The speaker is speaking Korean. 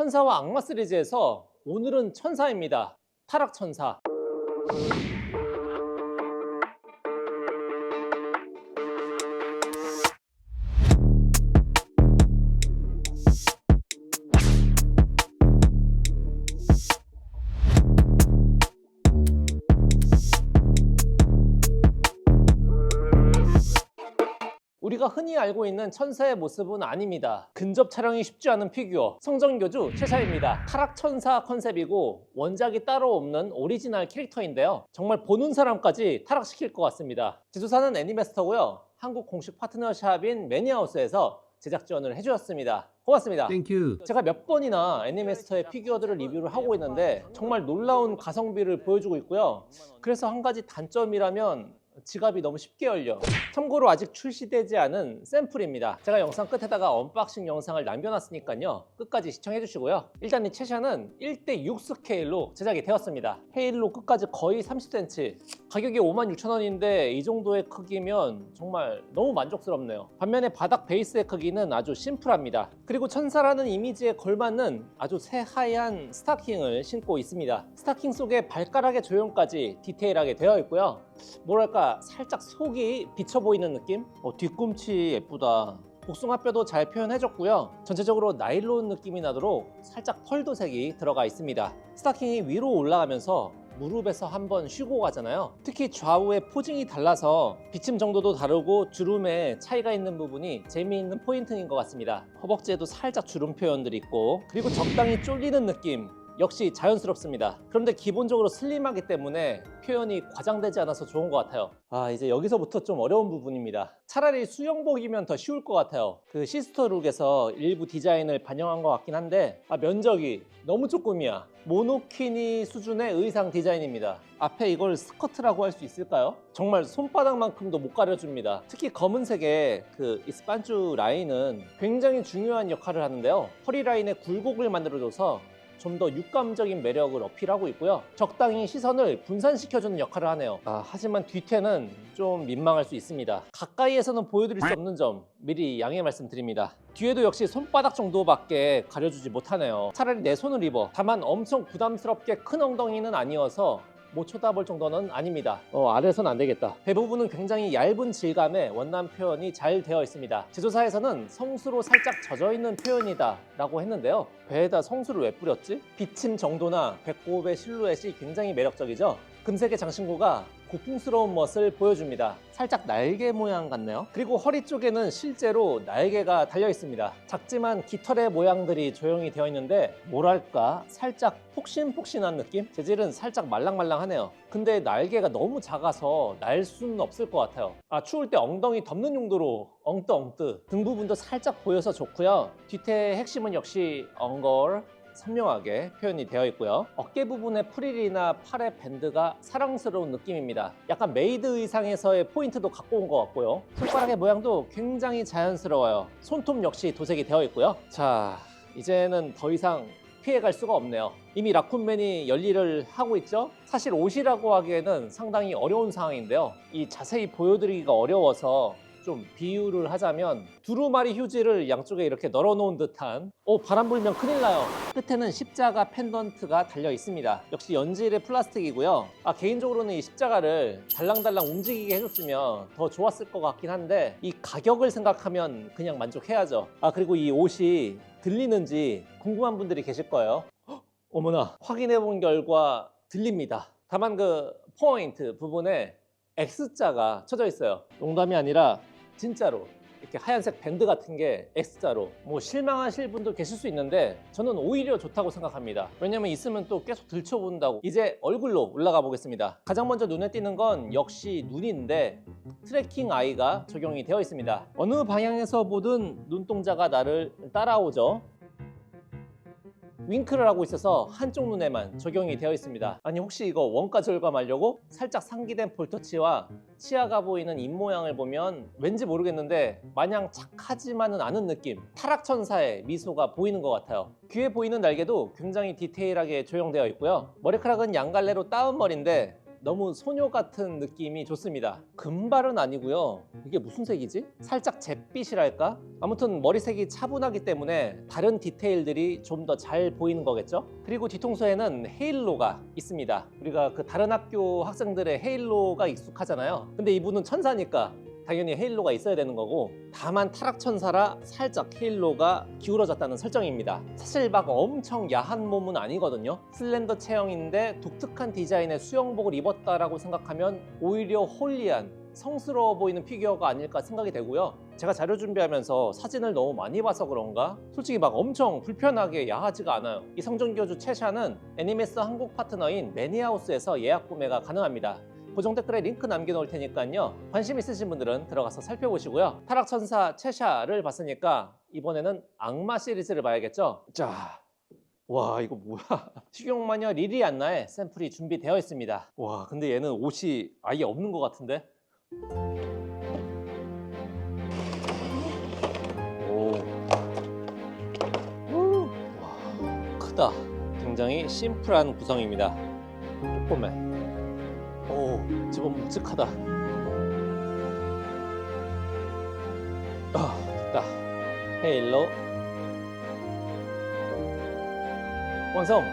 천사와 악마 시리즈에서 오늘은 천사입니다. 타락천사. 우리가 흔히 알고 있는 천사의 모습은 아닙니다. 근접 촬영이 쉽지 않은 피규어 성정교주 최샤입니다. 타락천사 컨셉이고 원작이 따로 없는 오리지널 캐릭터인데요, 정말 보는 사람까지 타락시킬 것 같습니다. 제조사는 애니메스터고요, 한국 공식 파트너샵인 매니하우스에서 제작 지원을 해주셨습니다. 고맙습니다. 땡큐. 제가 몇 번이나 애니메스터의 피규어들을 리뷰를 하고 있는데 정말 놀라운 가성비를 보여주고 있고요. 그래서 한 가지 단점이라면 지갑이 너무 쉽게 열려. 참고로 아직 출시되지 않은 샘플입니다. 제가 영상 끝에다가 언박싱 영상을 남겨놨으니까요, 끝까지 시청해 주시고요. 일단 이 채샤는 1:6 스케일로 제작이 되었습니다. 헤일로 끝까지 거의 30cm, 가격이 56,000원인데 이 정도의 크기면 정말 너무 만족스럽네요. 반면에 바닥 베이스의 크기는 아주 심플합니다. 그리고 천사라는 이미지에 걸맞는 아주 새하얀 스타킹을 신고 있습니다. 스타킹 속에 발가락의 조형까지 디테일하게 되어 있고요. 뭐랄까 살짝 속이 비쳐 보이는 느낌? 뒤꿈치 예쁘다. 복숭아뼈도 잘 표현해줬고요. 전체적으로 나일론 느낌이 나도록 살짝 펄도색이 들어가 있습니다. 스타킹이 위로 올라가면서 무릎에서 한번 쉬고 가잖아요. 특히 좌우의 포징이 달라서 비침 정도도 다르고 주름에 차이가 있는 부분이 재미있는 포인트인 것 같습니다. 허벅지에도 살짝 주름 표현들이 있고, 그리고 적당히 쫄리는 느낌 역시 자연스럽습니다. 그런데 기본적으로 슬림하기 때문에 표현이 과장되지 않아서 좋은 것 같아요. 이제 여기서부터 좀 어려운 부분입니다. 차라리 수영복이면 더 쉬울 것 같아요. 그 시스터룩에서 일부 디자인을 반영한 것 같긴 한데 면적이 너무 조금이야. 모노키니 수준의 의상 디자인입니다. 앞에 이걸 스커트라고 할 수 있을까요? 정말 손바닥만큼도 못 가려줍니다. 특히 검은색의 그 이스판주 라인은 굉장히 중요한 역할을 하는데요, 허리 라인에 굴곡을 만들어줘서 좀 더 육감적인 매력을 어필하고 있고요. 적당히 시선을 분산시켜주는 역할을 하네요. 하지만 뒤태는 좀 민망할 수 있습니다. 가까이에서는 보여드릴 수 없는 점 미리 양해 말씀드립니다. 뒤에도 역시 손바닥 정도밖에 가려주지 못하네요. 차라리 내 손을 입어. 다만 엄청 부담스럽게 큰 엉덩이는 아니어서 못 쳐다볼 정도는 아닙니다. 아래선 안 되겠다. 대부분은 굉장히 얇은 질감의 원단 표현이 잘 되어 있습니다. 제조사에서는 성수로 살짝 젖어있는 표현이다 라고 했는데요, 배에다 성수를 왜 뿌렸지? 비침 정도나 배꼽의 실루엣이 굉장히 매력적이죠. 금색의 장신구가 고풍스러운 멋을 보여줍니다. 살짝 날개 모양 같네요. 그리고 허리 쪽에는 실제로 날개가 달려 있습니다. 작지만 깃털의 모양들이 조형이 되어 있는데 뭐랄까 살짝 폭신폭신한 느낌? 재질은 살짝 말랑말랑하네요. 근데 날개가 너무 작아서 날 수는 없을 것 같아요. 추울 때 엉덩이 덮는 용도로 엉뜨엉뜨. 등 부분도 살짝 보여서 좋고요. 뒤태의 핵심은 역시 엉걸 선명하게 표현이 되어 있고요. 어깨 부분의 프릴이나 팔의 밴드가 사랑스러운 느낌입니다. 약간 메이드 의상에서의 포인트도 갖고 온 것 같고요. 손가락의 모양도 굉장히 자연스러워요. 손톱 역시 도색이 되어 있고요. 자, 이제는 더 이상 피해갈 수가 없네요. 이미 라쿤맨이 열일을 하고 있죠. 사실 옷이라고 하기에는 상당히 어려운 상황인데요, 이 자세히 보여드리기가 어려워서 좀 비유를 하자면 두루마리 휴지를 양쪽에 이렇게 널어 놓은 듯한, 바람 불면 큰일 나요. 끝에는 십자가 펜던트가 달려 있습니다. 역시 연질의 플라스틱이고요. 개인적으로는 이 십자가를 달랑달랑 움직이게 해줬으면 더 좋았을 것 같긴 한데 이 가격을 생각하면 그냥 만족해야죠. 그리고 이 옷이 들리는지 궁금한 분들이 계실 거예요. 어머나, 확인해 본 결과 들립니다. 다만 그 포인트 부분에 X자가 쳐져 있어요. 농담이 아니라 진짜로 이렇게 하얀색 밴드 같은 게 X자로. 실망하실 분도 계실 수 있는데 저는 오히려 좋다고 생각합니다. 왜냐면 있으면 또 계속 들춰본다고. 이제 얼굴로 올라가 보겠습니다. 가장 먼저 눈에 띄는 건 역시 눈인데 트래킹 아이가 적용이 되어 있습니다. 어느 방향에서 보든 눈동자가 나를 따라오죠. 윙크를 하고 있어서 한쪽 눈에만 적용이 되어 있습니다. 혹시 이거 원가 절감하려고? 살짝 상기된 볼터치와 치아가 보이는 입모양을 보면 왠지 모르겠는데 마냥 착하지만은 않은 느낌, 타락천사의 미소가 보이는 것 같아요. 귀에 보이는 날개도 굉장히 디테일하게 조형되어 있고요. 머리카락은 양갈래로 따은 머리인데 너무 소녀 같은 느낌이 좋습니다. 금발은 아니고요. 이게 무슨 색이지? 살짝 잿빛이랄까? 아무튼 머리색이 차분하기 때문에 다른 디테일들이 좀 더 잘 보이는 거겠죠? 그리고 뒤통수에는 헤일로가 있습니다. 우리가 그 다른 학교 학생들의 헤일로가 익숙하잖아요. 근데 이분은 천사니까 당연히 헤일로가 있어야 되는 거고, 다만 타락천사라 살짝 헤일로가 기울어졌다는 설정입니다. 사실 막 엄청 야한 몸은 아니거든요. 슬렌더 체형인데 독특한 디자인의 수영복을 입었다라고 생각하면 오히려 홀리한, 성스러워 보이는 피규어가 아닐까 생각이 되고요. 제가 자료 준비하면서 사진을 너무 많이 봐서 그런가 솔직히 막 엄청 불편하게 야하지가 않아요. 이 성전교주 채샤는 애니메이스 한국 파트너인 매니하우스에서 예약 구매가 가능합니다. 고정 댓글에 링크 남겨놓을 테니까요. 관심 있으신 분들은 들어가서 살펴보시고요. 타락천사 채샤를 봤으니까 이번에는 악마 시리즈를 봐야겠죠? 자, 와 이거 뭐야? 식용마녀 리리안나의 샘플이 준비되어 있습니다. 와 근데 얘는 옷이 아예 없는 것 같은데? 오, 와 크다. 굉장히 심플한 구성입니다. 조그매. 오, 제법 묵직하다. 아, 됐다. 헤일로 완성!